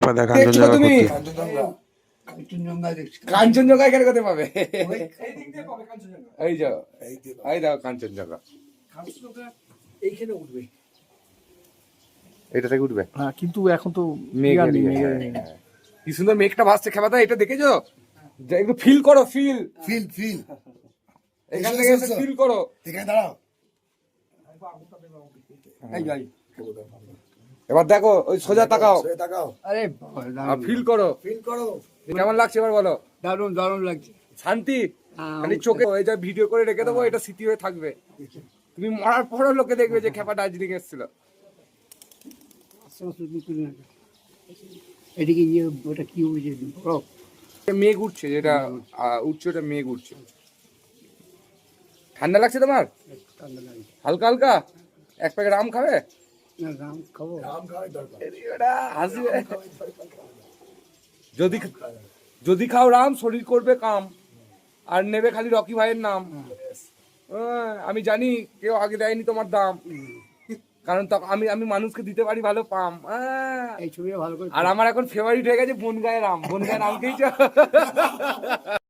দেখছো তুমি কাঞ্চনজঙ্ঘা এখানে কোথায় পাবে? এই যাও, এই দাও কাঞ্চনজঙ্ঘা এইখানে উঠবে, এটা থেকে উঠবে। হ্যাঁ, কিন্তু এখন তো মেঘ কি সুন্দর মেঘটা ভাসছে। খেপাদা এটা দেখেছো? একটু ফিল করো, ফিল ফিল ফিল এখান থেকে এসে ফিল করো। এখানে দাঁড়াও। এই যাই, এবার দেখো ওই সোজা তাকাও, তাকাও, আরে আর ফিল করো, ফিল করো। কেমন লাগছে এবার বলো? দারুণ দারুণ লাগছে। শান্তি। খালি চোখে এই যে ভিডিও করে রেখে দেবো, এটা স্মৃতি হয়ে থাকবে। তুমি মরার পরও লোকে দেখবে যে খেপা দার্জিলিং এসেছিল। এদিকে ইয়ে ওটা কি উঠছে বরফ? মেঘ উঠছে, যেটা উঠছে ওটা মেঘ উঠছে। ঠান্ডা লাগছে তোমার? হালকা হালকা। এক প্যাকেট আম খাবে? না রাম খাবো, আম খাওয়াই দরকার। ওটা হাসবে। যদি যদি খাও রাম, শরীর করবে কাম, আর নেবে খালি রকি ভাইয়ের নাম। আমি জানি কেউ আগে দেয়নি তোমার দাম, কারণ আমি আমি মানুষকে দিতে পারি ভালো পাম। এই ছবিটা ভালো করে। আর আমার এখন ফেভারিট হয়ে গেছে বনগাঁয়ের আম। বনগাঁয়ের আম খেয়েছো?